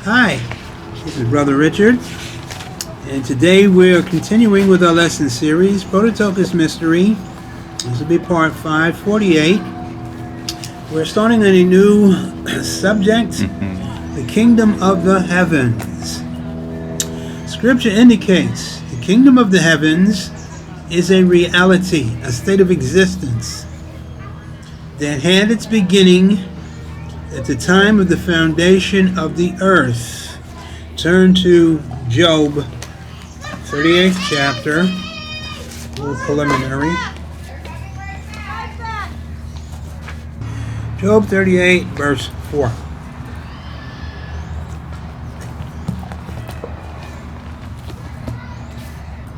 Hi, this is Brother Richard, and today we're continuing with our lesson series, Prototokos Mystery. This will be part 548. We're starting on a new subject, the Kingdom of the Heavens. Scripture indicates the Kingdom of the Heavens is a reality, a state of existence that had its beginning at the time of the foundation of the earth. Turn to Job, 38th chapter, a little preliminary. Job 38, verse 4.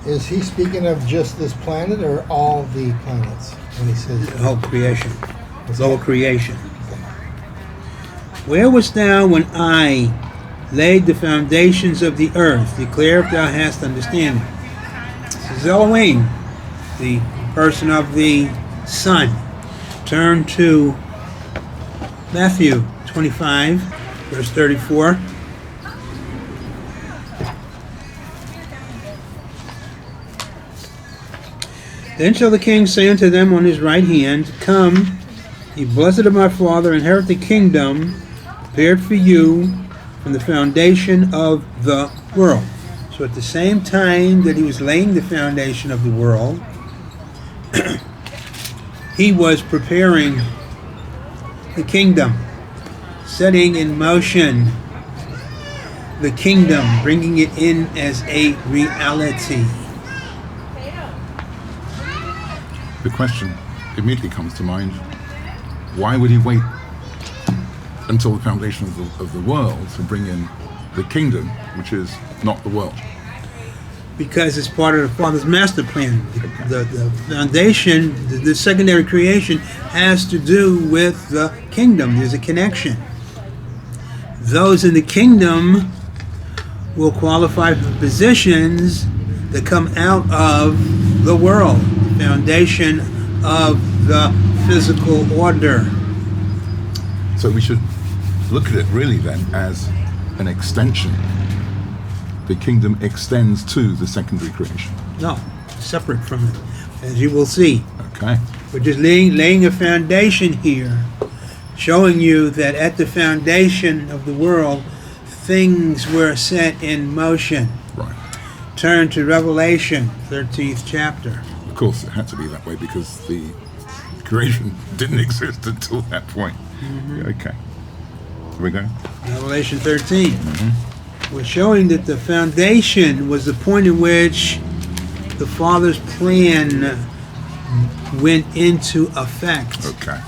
Is he speaking of just this planet or all the planets when he says The whole creation. The whole creation. Where wast thou when I laid the foundations of the earth? Declare if thou hast understanding. This is Elohim, the person of the Son. Turn to Matthew 25, verse 34. Then shall the king say unto them on his right hand, Come, ye blessed of my Father, inherit the kingdom prepared for you from the foundation of the world. So at the same time that he was laying the foundation of the world, he was preparing the kingdom, setting in motion the kingdom, bringing it in as a reality. The question immediately comes to mind, why would he wait until the foundation of the world to bring in the kingdom, which is not the world? Because it's part of the Father's master plan. The foundation, the secondary creation, has to do with the kingdom. There's a connection. Those in the kingdom will qualify for positions that come out of the world, the foundation of the physical order. So we should look at it really then as an extension. The kingdom extends to the secondary creation. No, separate from it, as you will see. Okay. We're just laying a foundation here, showing you that at the foundation of the world, things were set in motion. Right. Turn to Revelation, 13th chapter. Of course, it had to be that way because the creation didn't exist until that point. Mm-hmm. Okay. Here we go. Revelation 13. We're showing that the foundation was the point in which the Father's plan went into effect. Okay.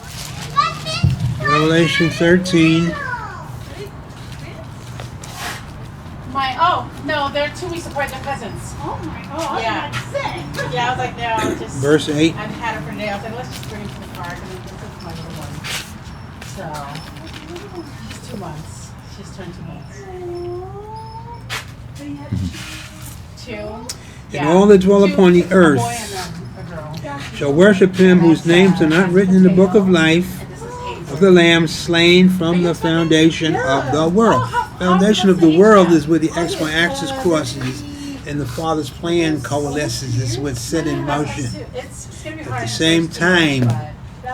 Revelation 13. No, they're 2 weeks apart. They're cousins. Oh my god! Yeah. Yeah, I was like, no, I'll just. Verse 8. I had her for nails. I was like, let's just bring it to the park. And then this is my little one. So, she's 2 months. She's turned 2 months. 2. And all that dwell upon the earth A girl. shall worship him whose names are not written in the book of life And this is Hazel. of the Lamb slain from the foundation of the world. Foundation of the world is where the XY axis crosses and the Father's plan coalesces. It's what's set in motion. At the same time,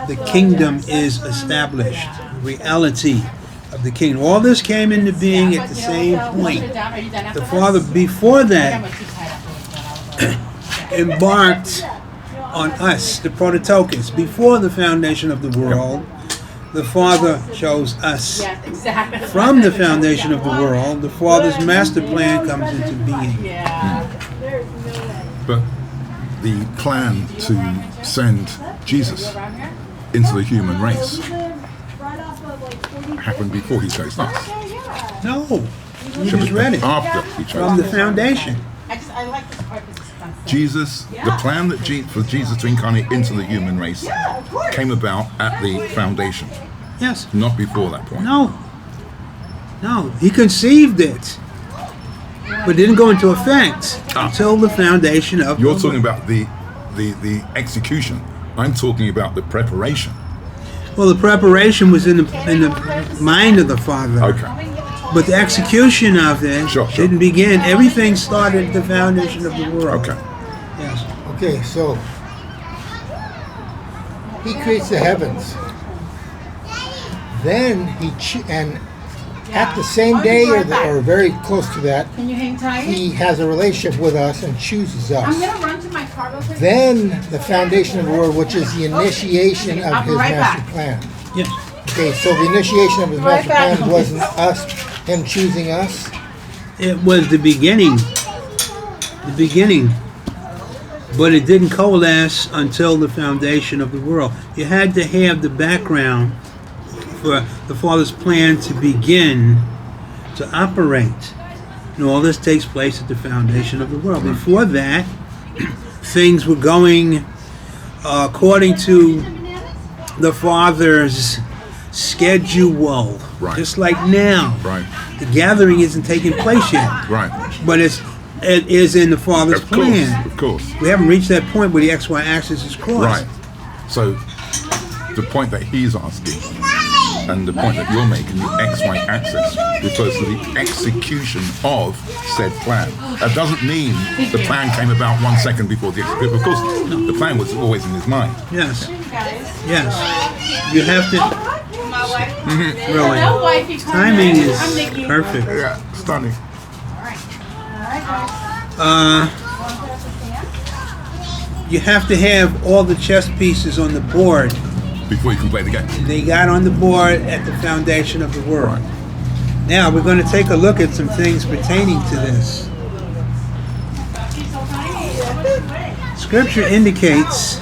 the kingdom is established. The reality of the kingdom. All this came into being at the same point. The Father, before that, embarked on us, the Prototokos. Before the foundation of the world, the Father chose us. Yes, exactly. From the foundation of the world, the Father's master plan comes into being. Yeah. But the plan to send Jesus into the human race happened before he chose us. No, we just read it. After he chose From the us. foundation. I like this part because it's fun. Jesus, the plan that for Jesus to incarnate into the human race came about at the foundation, Yes. not before that point. No. No. He conceived it, but didn't go into effect until the foundation of You're the talking world. about the execution. I'm talking about the preparation. Well, the preparation was in the mind of the Father. Okay. But the execution of it Sure. didn't begin. Everything started at the foundation of the world. Okay. Yes. Okay, so he creates the heavens. Then and at the same day or very close to that, Can you hang tight? he has a relationship with us and chooses I'm us. gonna run to my car real quick. Then the foundation of the world, which is the initiation I'll of be his right master back. plan. Yes. Okay, so the initiation of his Right master back. plan wasn't him choosing us. It was the beginning. The beginning. But it didn't coalesce until the foundation of the world. You had to have the background for the Father's plan to begin to operate. And all this takes place at the foundation of the world. Before that, things were going according to the Father's schedule. Right. Just like now. Right. The gathering isn't taking place yet. Right. But it is in the Father's Of plan. course. Of course. We haven't reached that point where the XY axis is crossed. Right. So the point that he's asking and the point that you're making, the XY axis, refers to the execution of said plan. That doesn't mean the plan came about 1 second before the execution. Of course, the plan was always in his mind. Yes. Guys. Yes. You have to. My wife. Really. No wifey. Timing I'm is Nikki. perfect. Yeah, stunning. Alright, guys. You have to have all the chess pieces on the board. Before you can play the game. They got on the board at the foundation of the world. Now we're going to take a look at some things pertaining to this. She's so tiny. Scripture indicates,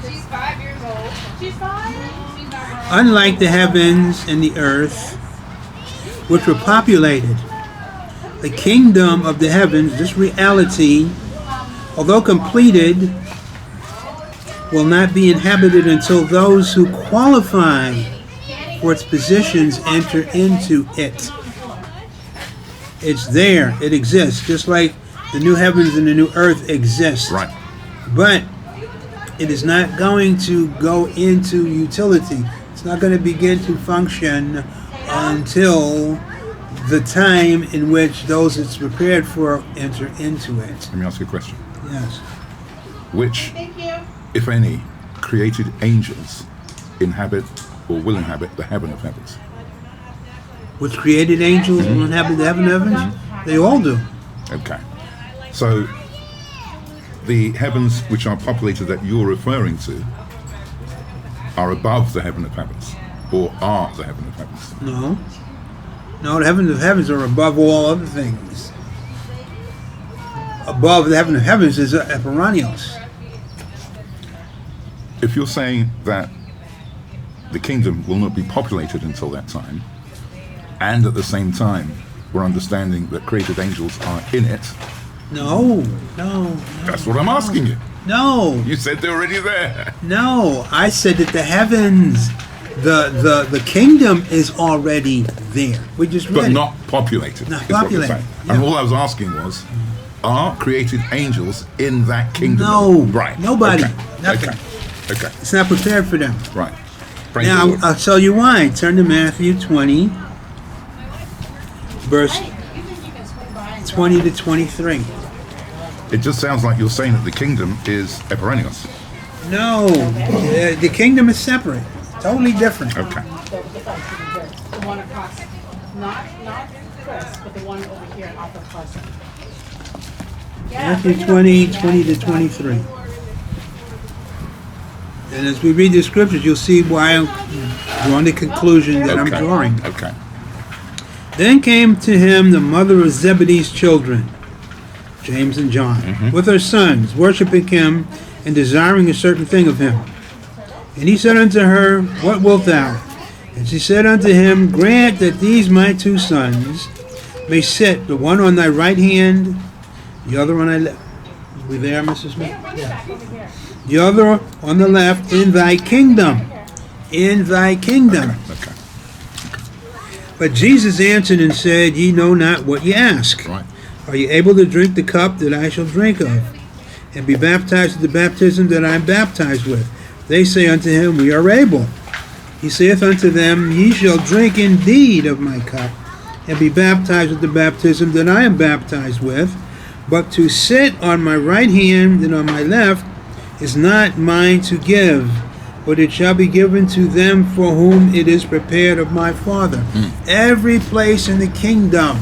She's 5 years old. She's 5? unlike the heavens and the earth, which were populated, the kingdom of the heavens, this reality, although completed, will not be inhabited until those who qualify for its positions enter into it. It's there. It exists, just like the new heavens and the new earth exist. Right. But it is not going to go into utility. It's not going to begin to function until the time in which those it's prepared for enter into it. Let me ask you a question. Yes. Which, Thank you. if any, created angels inhabit or will inhabit the heaven of heavens? Which created angels will inhabit the heaven of heavens? They all do. Okay. So the heavens which are populated that you're referring to are above the heaven of heavens, or are the heaven of heavens? No. No, the heavens of heavens are above all other things. Above the heaven of heavens is Eperanios. If you're saying that the kingdom will not be populated until that time, and at the same time we're understanding that created angels are in it, No. that's what I'm asking you. No. You said they're already there. No. I said that the heavens, the kingdom is already there. We just read But it. not populated. Not is what you're populated, saying. yeah. And all I was asking was, are created angels in that kingdom? No. Right. Nobody. Okay. Nothing. Okay. It's not prepared for them. Right. Praise the Now, Lord. I'll tell you why. Turn to Matthew 20, verse 20 to 23. It just sounds like you're saying that the kingdom is Eperanios. No, the kingdom is separate. Totally different. Okay. The one across. Not Chris, but the one over here off of Pleasant. Matthew 20, 20 to 23. And as we read the scriptures, you'll see why I'm drawing the conclusion that I'm Okay. drawing. Okay. Then came to him the mother of Zebedee's children, James and John, with her sons, worshiping him and desiring a certain thing of him. And he said unto her, What wilt thou? And she said unto him, Grant that these my two sons may sit, the one on thy right hand, the other on thy left. We there, Mrs. Smith? The other on the left, in thy kingdom. In thy kingdom. Okay. But Jesus answered and said, Ye know not what ye ask. Right. Are ye able to drink the cup that I shall drink of, and be baptized with the baptism that I am baptized with? They say unto him, We are able. He saith unto them, Ye shall drink indeed of my cup, and be baptized with the baptism that I am baptized with. But to sit on my right hand and on my left is not mine to give, but it shall be given to them for whom it is prepared of my Father. Every place in the kingdom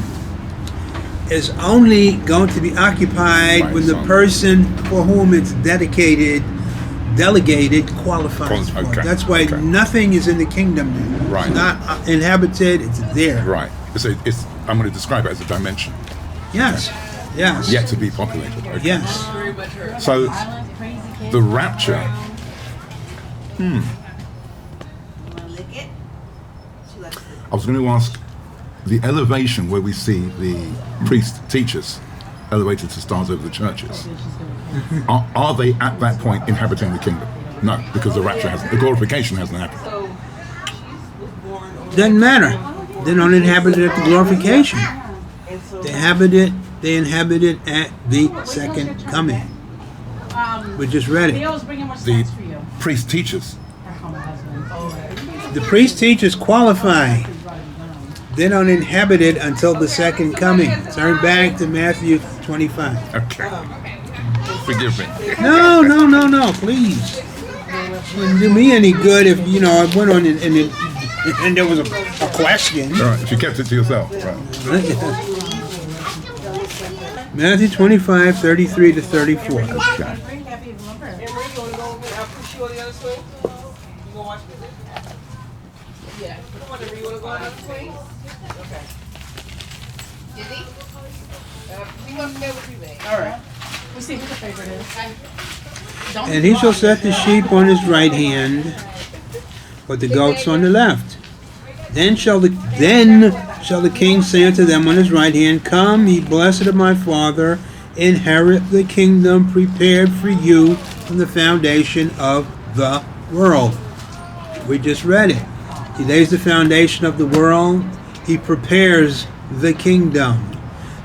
is only going to be occupied when the person for whom it's delegated, qualifies for it. Okay, That's why okay. nothing is in the kingdom now. Right. It's not inhabited, it's there. Right. It's I'm going to describe it as a dimension Yes. Yes. yet to be populated. Okay. Yes. So the rapture. I was going to ask the elevation where we see the priest teachers elevated to stars over the churches. Are they at that point inhabiting the kingdom? No, because the glorification hasn't happened. Doesn't matter. They don't inhabit it at the glorification. They inhabit it at the second coming. We just read They it. always bring in more The snacks for you. priest teachers. The priest teachers qualify. They don't inhabit it until the second coming. Turn back to Matthew 25. Okay. Forgive me. No, please. It wouldn't do me any good if, I went on and there was a question. All right. If you kept it to yourself. Right. Matthew 25, 33 to 34. Okay. All right. Let's see who the favorite is. Don't And he shall set the sheep on his right hand, but the goats on the left. Then shall the king say unto them on his right hand, Come, ye blessed of my Father, inherit the kingdom prepared for you from the foundation of the world. We just read it. He lays the foundation of the world. He prepares the kingdom.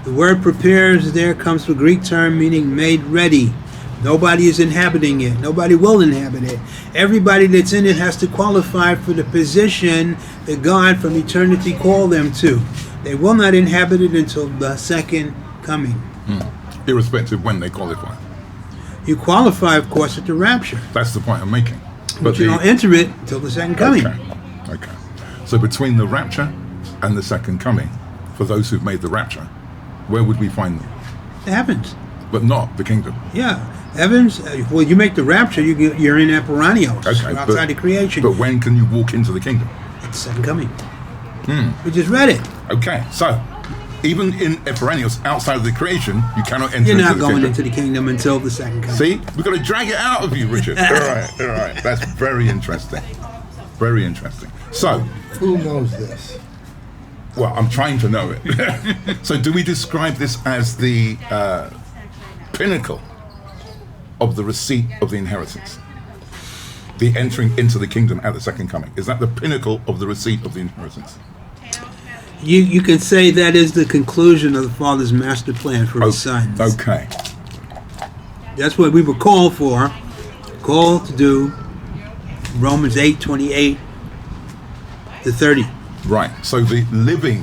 The word prepares there comes from a Greek term meaning made ready. Nobody is inhabiting it. Nobody will inhabit it. Everybody that's in it has to qualify for the position that God from eternity called them to. They will not inhabit it until the second coming. Irrespective of when they qualify. You qualify, of course, at the rapture. That's the point I'm making. But you don't enter it until the second coming. Okay. So between the rapture and the second coming, for those who've made the rapture, where would we find them? The heavens. But not the kingdom. Yeah. Heavens, well, you make the rapture, you're in Aperanios. Okay. You're outside the creation. But when can you walk into the kingdom? It's the second coming. We just read it. Okay. So even in Eperanios, outside of the creation, you cannot enter You're into not the going kingdom. into the kingdom until the second coming. See? We've got to drag it out of you, Richard. All right. That's very interesting. Very interesting. So, Who knows this? well, I'm trying to know it. So do we describe this as the pinnacle of the receipt of the inheritance? The entering into the kingdom at the second coming. Is that the pinnacle of the receipt of the inheritance? You can say that is the conclusion of the Father's master plan for his sons. Okay. That's what we were called for. Called to do Romans 8:28 to 30. Right. So the living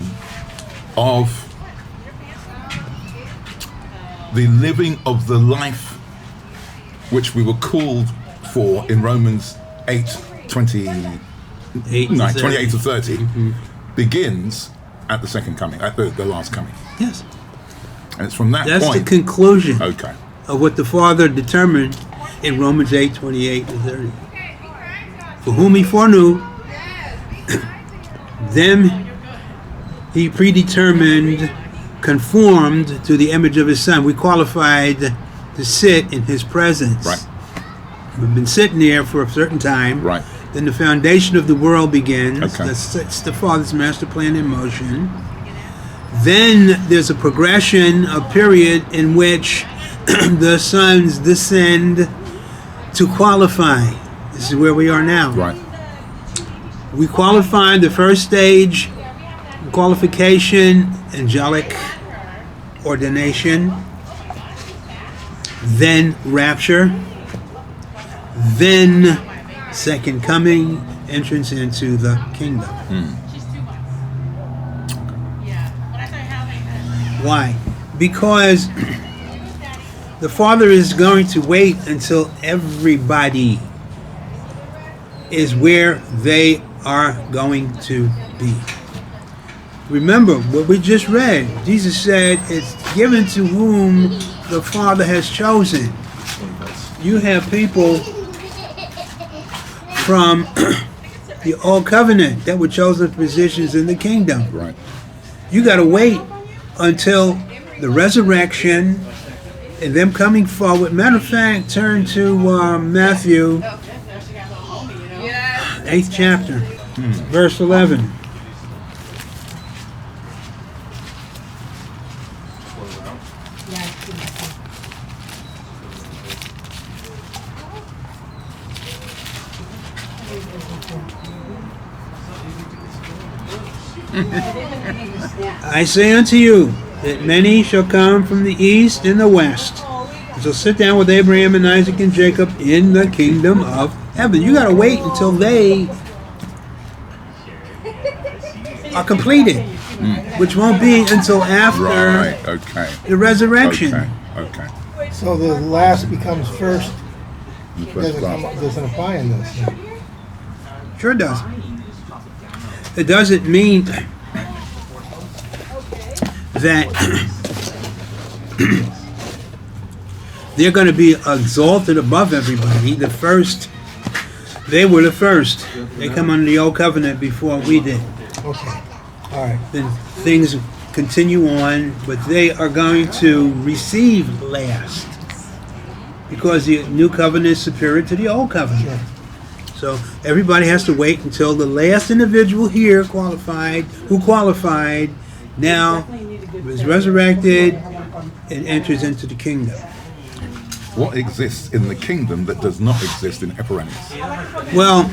of the life which we were called for in Romans 8:28 to 30 begins at the second coming, at the last coming. Yes. And it's from that That's point. the conclusion Okay. of what the Father determined in Romans 8:28 to 30. For whom he foreknew, them he predetermined, conformed to the image of his Son. We qualified to sit in his presence. Right. We've been sitting there for a certain time. Right. Then the foundation of the world begins. Okay. That's the Father's master plan in motion. Then there's a progression, a period in which the sons descend to qualify. This is where we are now. Right. We qualified the first stage, qualification, angelic ordination, then rapture, then second coming, entrance into the kingdom. Why? Because the Father is going to wait until everybody is where they are going to be. Remember what we just read. Jesus said, it's given to whom the Father has chosen. You have people from the Old Covenant that were chosen positions in the kingdom. Right. You got to wait until the resurrection and them coming forward. Matter of fact, turn to Matthew, 8th chapter, verse 11. I say unto you that many shall come from the east and the west and shall sit down with Abraham and Isaac and Jacob in the kingdom of heaven. You got to wait until they are completed, which won't be until after Right. Okay. the resurrection. Okay. So the last becomes first. The first class. Doesn't apply in this. No. Sure does. It doesn't mean that they're going to be exalted above everybody. The first, they were the first. They come under the old covenant before we did. Okay. All right. Then things continue on, but they are going to receive last because the new covenant is superior to the old covenant. Sure. So everybody has to wait until the last individual here who qualified, now is resurrected and enters into the kingdom. What exists in the kingdom that does not exist in Epiranis? Well,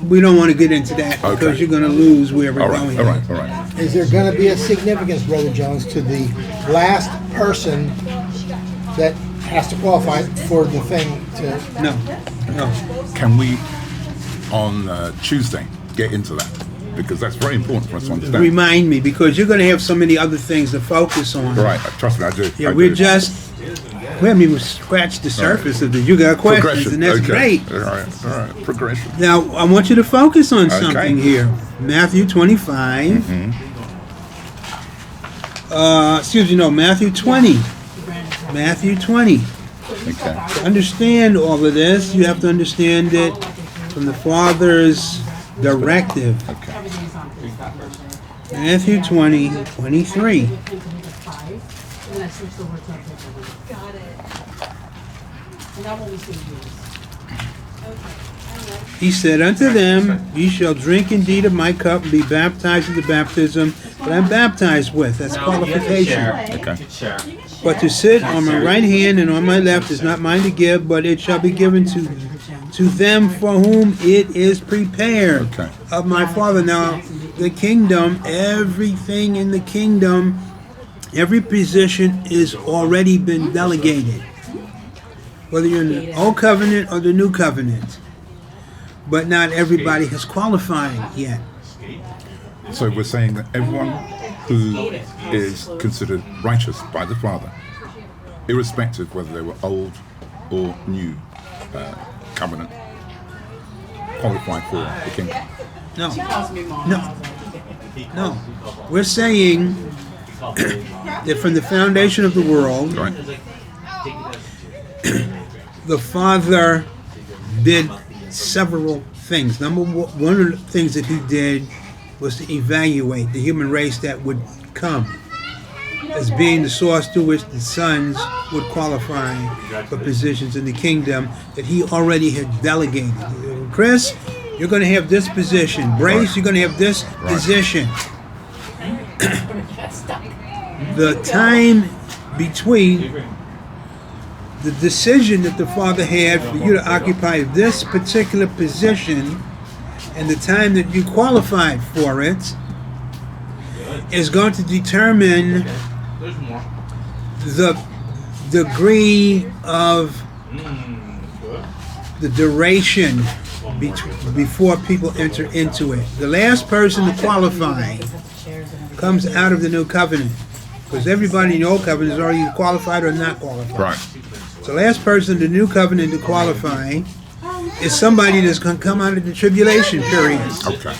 we don't want to get into that because Okay. you're going to lose where we're going. All right. Is there going to be a significance, Brother Jones, to the last person that has to qualify for the thing to... No. Can we, on Tuesday, get into that? Because that's very important for us to understand. Remind me, because you're going to have so many other things to focus on. Right, trust me, I do. Yeah, I we do. haven't even scratched the surface of it. You got questions, Progression. and that's Okay. great. All right. Progression. Now, I want you to focus on Okay. something here. Matthew 25. Matthew 20. Matthew 20. Okay. To understand all of this, you have to understand it from the Father's directive. Okay. Matthew 20:23. He said unto them, ye shall drink indeed of my cup and be baptized with the baptism that I'm baptized with. That's qualification. Okay. But to sit on my right hand and on my left is not mine to give, but it shall be given to them for whom it is prepared Okay. of my Father. Now, the kingdom, everything in the kingdom, every position is already been delegated. Whether you're in the old covenant or the new covenant. But not everybody has qualified yet. So we're saying that everyone who is considered righteous by the Father, irrespective whether they were old or new covenant, qualify for the kingdom. No. We're saying that from the foundation of the world, Right? the Father did several things. Number one of the things that he did was to evaluate the human race that would come as being the source through which the sons would qualify for positions in the kingdom that he already had delegated. Chris, you're going to have this position. Brace, you're going to have this position. The time between the decision that the Father had for you to occupy this particular position and the time that you qualified for it is going to determine the degree of the duration before people enter into it. The last person to qualify comes out of the new covenant. Because everybody in the old covenant is already qualified or not qualified. Right. So the last person in the new covenant to qualify is somebody that's going to come out of the tribulation period. Okay.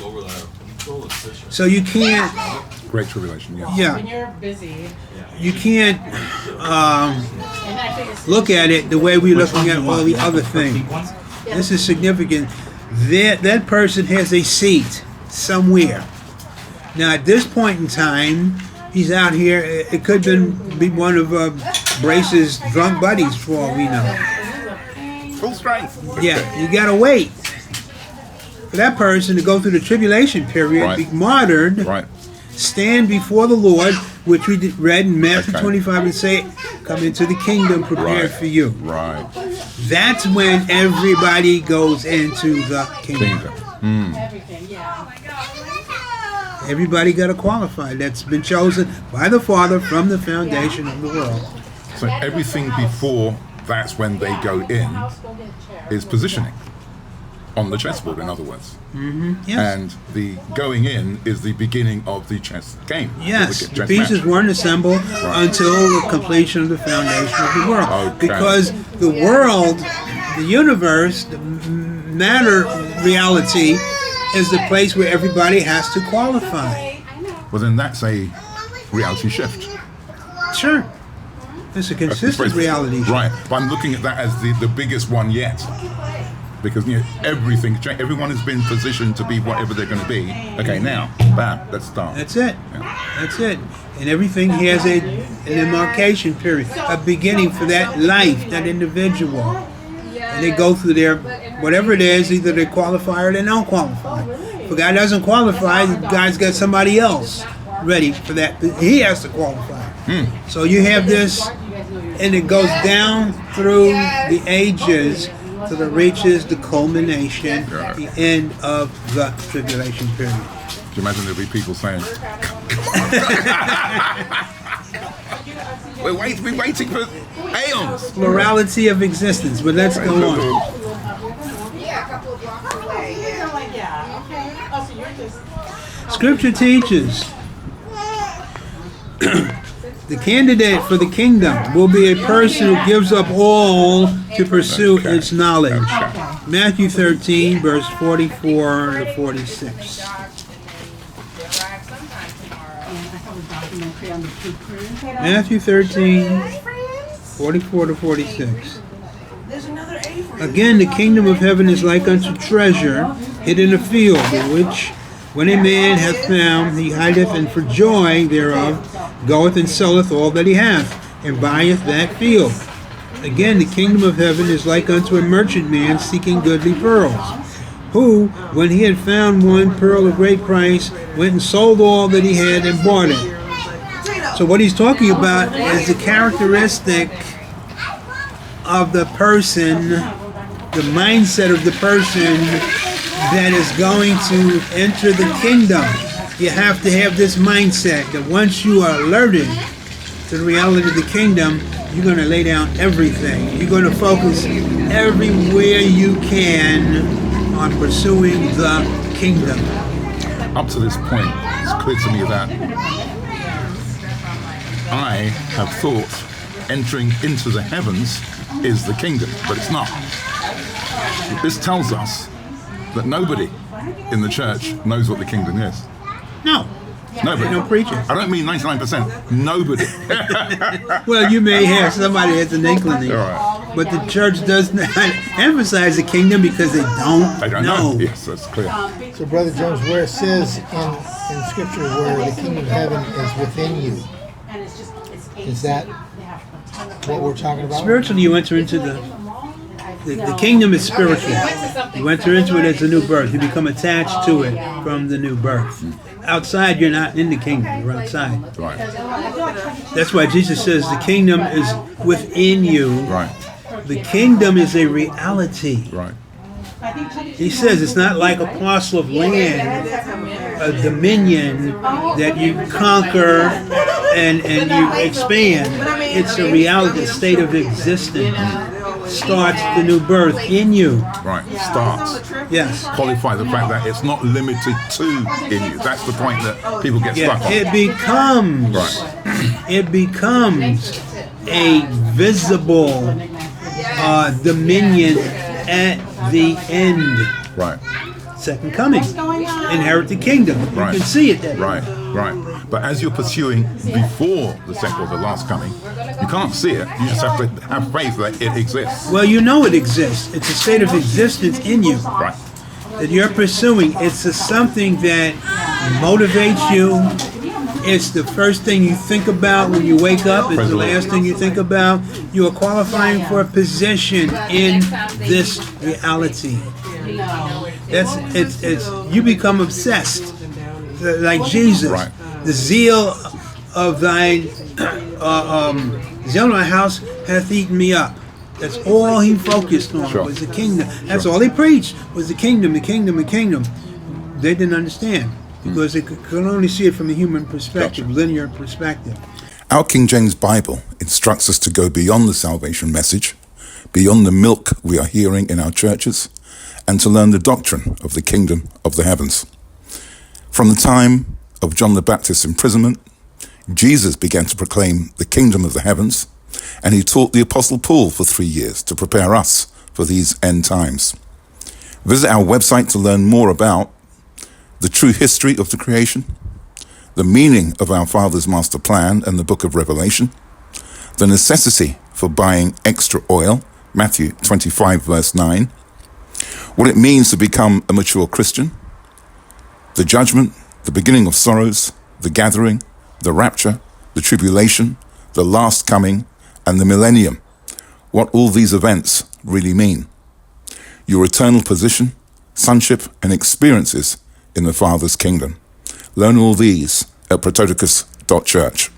So you can't, Great tribulation. Yeah. When yeah, you're busy, you can't and I think it's look at it the way we're looking at all the other things. This is significant. That person has a seat somewhere. Now, at this point in time, he's out here. It could be one of Brace's drunk buddies, for all we know. Full strength. Yeah, you gotta wait for that person to go through the tribulation period, Right. be martyred, Right. stand before the Lord, which we read in Matthew Okay. 25, and say, "Come into the kingdom prepared Right. for you." Right. That's when everybody goes into the kingdom. Kingdom. everything, yeah. Everybody got to qualify. That's been chosen by the Father from the foundation of the world. So everything before that's when they go in is positioning on the chessboard, in other words. Yes. And the going in is the beginning of the chess game. Yes, the the chess pieces match. weren't assembled until the completion of the foundation of the world. Okay. Because the world, the universe, the matter reality is the place where everybody has to qualify. Well, then that's a reality shift. Sure. It's a consistent reality shift. Right. But I'm looking at that as the biggest one yet. Because everyone has been positioned to be whatever they're going to be. Okay, now, bam, let's start. That's it. That's it. And everything has an demarcation period, a beginning for that life, that individual. And they go through their, whatever it is, either they qualify or they don't qualify. If a guy doesn't qualify, the guy's got somebody else ready for that. He has to qualify. So you have this, and it goes down through the ages till it reaches the culmination, the end of the tribulation period. Do you imagine there'll be people saying, we've been waiting for aeons. Plurality of existence, but let's go on. Yeah, a couple of blocks away. Yeah. Like, yeah, okay. Oh, so you're just, Scripture teaches the candidate for the kingdom will be a person who gives up all to pursue its knowledge. Matthew 13, verse 44 to 46. Matthew 13, 44 to 46. Again, the kingdom of heaven is like unto treasure hid in a field, which when a man hath found, he hideth, and for joy thereof goeth and selleth all that he hath, and buyeth that field. Again, the kingdom of heaven is like unto a merchant man seeking goodly pearls, who, when he had found one pearl of great price, went and sold all that he had and bought it. So what he's talking about is the characteristic of the person, the mindset of the person that is going to enter the kingdom. You have to have this mindset that once you are alerted to the reality of the kingdom, you're going to lay down everything. You're going to focus everywhere you can on pursuing the kingdom. Up to this point, it's clear to me that I have thought entering into the heavens is the kingdom, but it's not. This tells us that nobody in the church knows what the kingdom is. No. Nobody. They don't preach it. I don't mean 99%. Nobody. Well, you may have somebody has an inkling, All right. but the church does not emphasize the kingdom because they don't, I don't know. Yes, that's clear. So, Brother Jones, where it says in Scripture where the kingdom of heaven is within you, and it's just, it's is that what we're talking about? Spiritually, you enter into the kingdom is spiritual. You enter into it as a new birth. You become attached to it from the new birth. Outside, you're not in the kingdom. You're outside. Right. That's why Jesus says the kingdom is within you. Right. The kingdom is a reality. Right. He says it's not like a parcel of land, a dominion that you conquer and you expand. It's a reality, a state of existence. starts the new birth in you. Right. Starts. Yes. Qualify the fact that it's not limited to in you. That's the point that people get Yeah, stuck on. it becomes. Right. It becomes a visible dominion at the end. Right. Second coming. Inherit the kingdom. You Right. can see it there. Right. Right. But as you're pursuing before the second or the last coming, you can't see it. You just have to have faith that it exists. Well, you know it exists. It's a state of existence in you Right. that you're pursuing. It's something that motivates you. It's the first thing you think about when you wake up. It's Praise the the Lord. last thing you think about. You are qualifying for a position in this reality. It's you become obsessed, like Jesus. Right. The zeal of thine, zeal of my house hath eaten me up. That's all he focused on, Sure. was the kingdom. That's Sure. all he preached, was the kingdom, the kingdom, the kingdom. They didn't understand because they could only see it from a human perspective, Gotcha. linear perspective. Our King James Bible instructs us to go beyond the salvation message, beyond the milk we are hearing in our churches, and to learn the doctrine of the kingdom of the heavens. From the time of John the Baptist's imprisonment, Jesus began to proclaim the kingdom of the heavens, and he taught the Apostle Paul for 3 years to prepare us for these end times. Visit our website to learn more about the true history of the creation, the meaning of our Father's master plan and the book of Revelation, the necessity for buying extra oil, Matthew 25 verse 9, what it means to become a mature Christian, the judgment, the beginning of sorrows, the gathering, the rapture, the tribulation, the last coming, and the millennium, what all these events really mean, your eternal position, sonship, and experiences in the Father's kingdom. Learn all these at prototokos.church.